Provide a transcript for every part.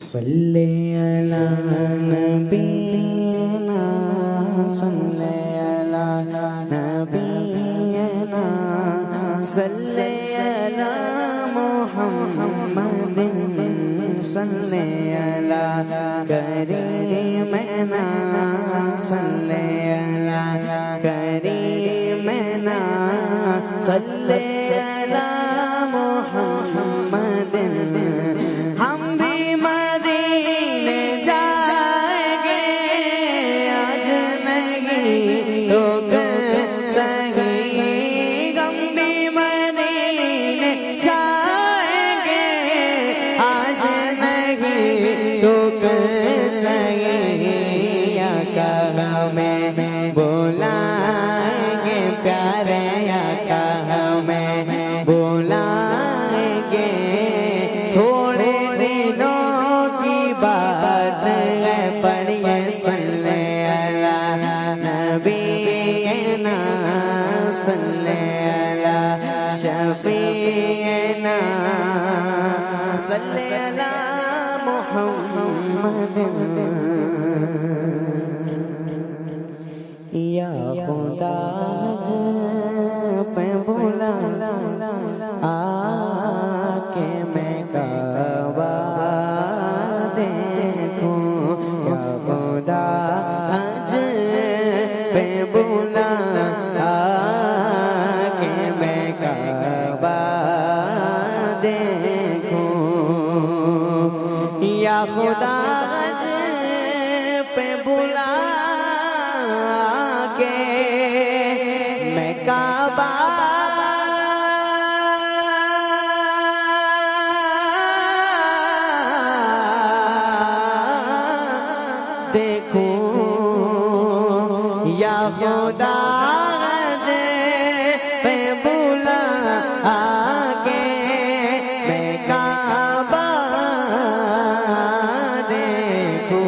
صلی علی نبینا صلی علی نبینا صلی علی محمد صلی علی کریمنا صلی علی کریمنا صلی علی محمد ہم بھی مدینے جائیں گے آج نہیں رک سکیں ہم بھی مدینے جائیں گے آج نہیں رک سکیں یا کہاں میں بلائیں گے پیارے یا کہاں میں بلائیں گے تھوڑے دنوں کی بات ہے پڑھیے صلی علی نبینا صلی علی شفیعنا صلی علی محمد یا خدا پہ بولا آکے میں کعبہ دیکھوں یا خدا حج پہ بولا آکے میں کعبہ دیکھوں یا خدا حج پہ بولا کے میں کعبہ دیکھوں یا خدا حج پہ بولا کے میں کعبہ دیکھوں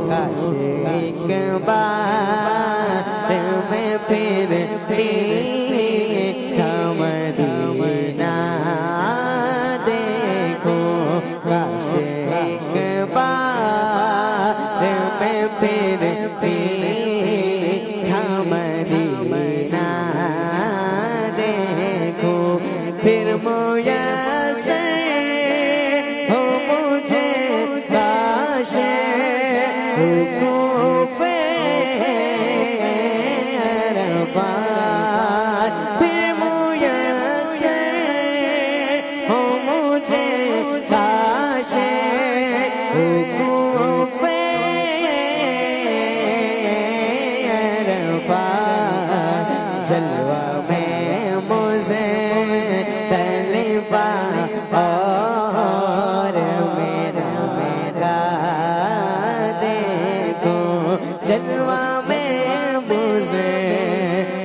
کاش ایک بار میں پھر مدینہ دیکھوں کاش ایک بار میں پھر مدینہ دیکھوں پھر میسر ہو مجھے کاش حقوق پھر میسر ہو مجھے کاش حقوق جلوہ میں مجھے طلبہ اور میرا دیکھو جلوہ میں مجھے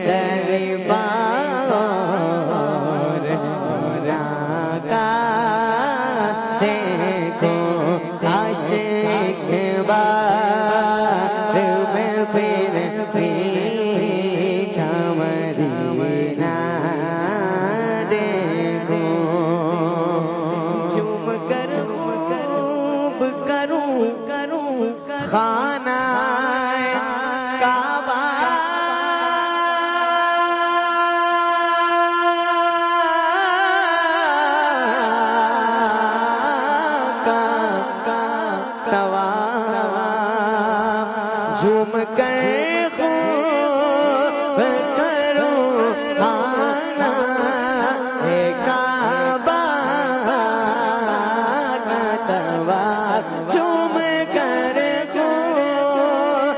طلبہ اور میرا دیکھو عاشق بار میں پھر مدینہ دیکھو چوم کر خوب کروں خانہ کعبہ کا طواف جھوم کر چوم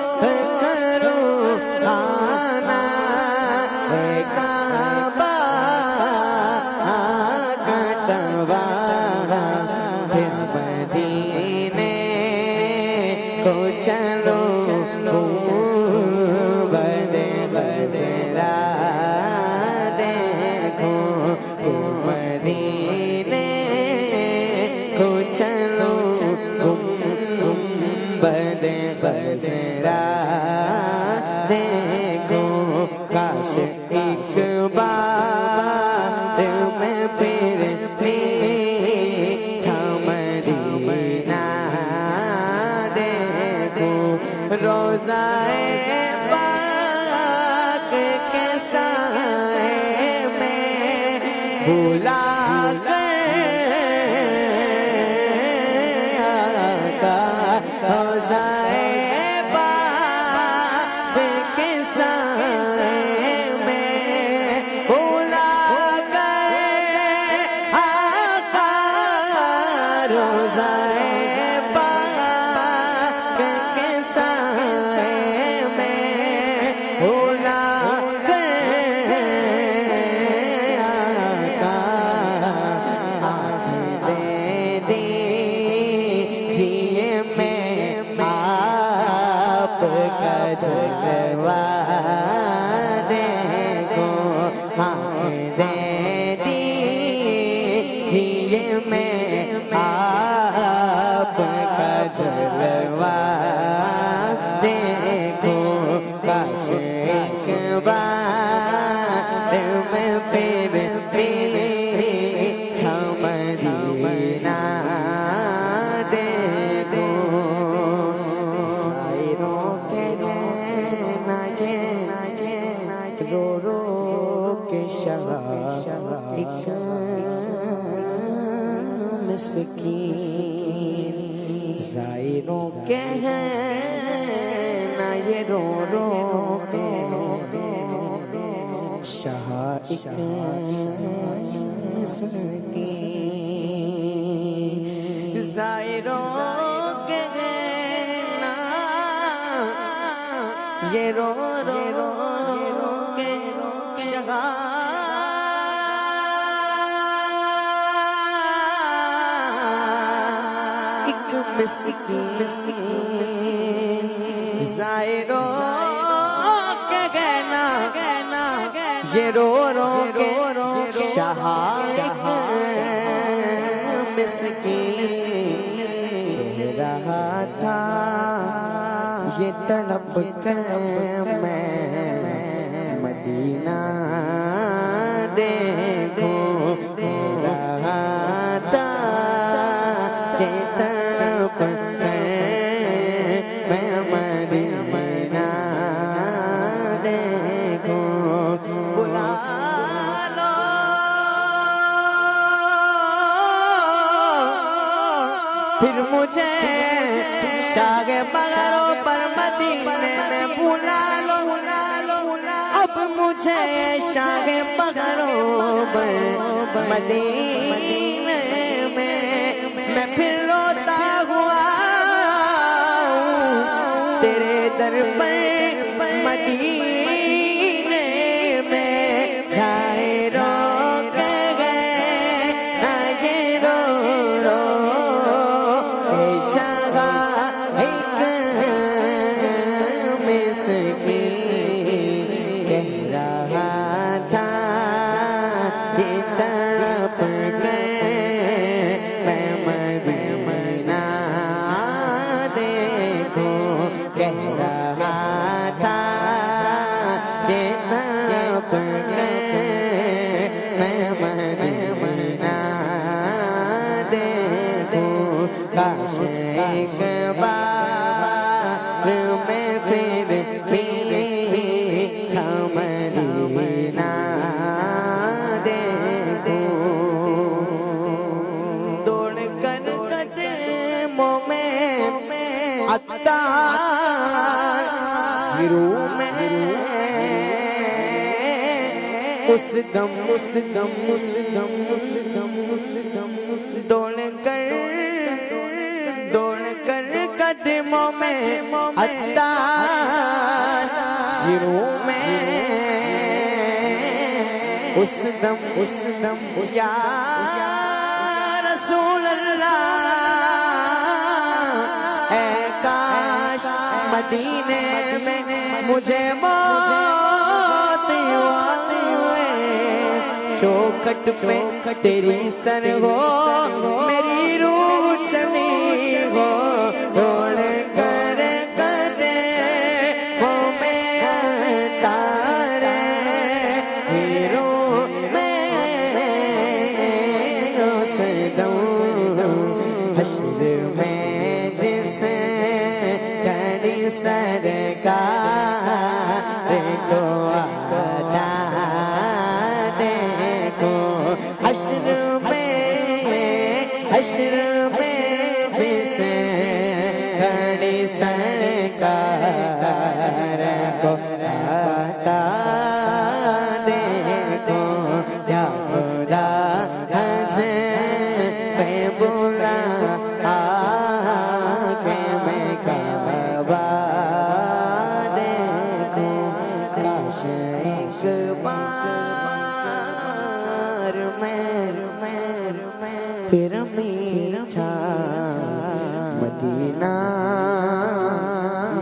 کر کروں آنا کعبہ کا طواف پھر مدینے کو چلو بدے بزرا دیکھو مدینے کو چلو بدے بزرا دیکھو کاش ایک بار میں پھر مدینہ روزائے پاک کے سائے میں بھولا کر آقا روزائے پاک کے سائے میں بھولا کر آقا روزائے زائروں کے ہیں نہ یہ رو رو کے شاہ ایک مسکین زائروں کے ہیں نہ یہ رو رو کے شاہ مسکین زائروں کے گہنا یہ رو کے شاہ مسکین کہہ رہا تھا یہ تڑپ کر میں مدینہ دیکھوں کہہ رہا تھا یہ تڑپ کر میں مدینہ دیکھوں بلا لو پھر مجھے شاہ بغروں پر مدینے میں بلا لو اب مجھے شاہ بغروں پر مدینے میں پھر روتا ہوا تیرے در پر مدینے میں زائروں کے گئے نہ یہ رو اے شاہ ایک مسکین کہہ رہا تھا یہ تڑپ کر اس دم دوڑ کر قدموں میں عطار گروں میں اس دم یا رسول اللہ اے کاش مدینے میں مجھے موت ہوئے چوکھٹ پہ تیری سر ہو میری روح چلی ہو دوڑ کر قدے وہ میں تارے ہیروں میں اس دم حشر میں جس سرکار کو آتا دیکھو حشر میں جس کھڑی سرکار کو آتا دیکھو یا خدا حج پہ بلا آنکھیں میں کعبہ دیکھو کاش ایک بار میں پھر میٹھا مدینہ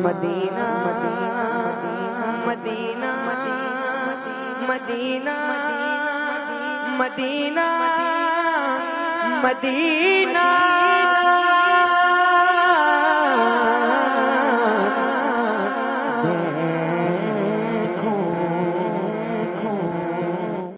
مدینہ مدینہ مدینہ مدینہ مدینہ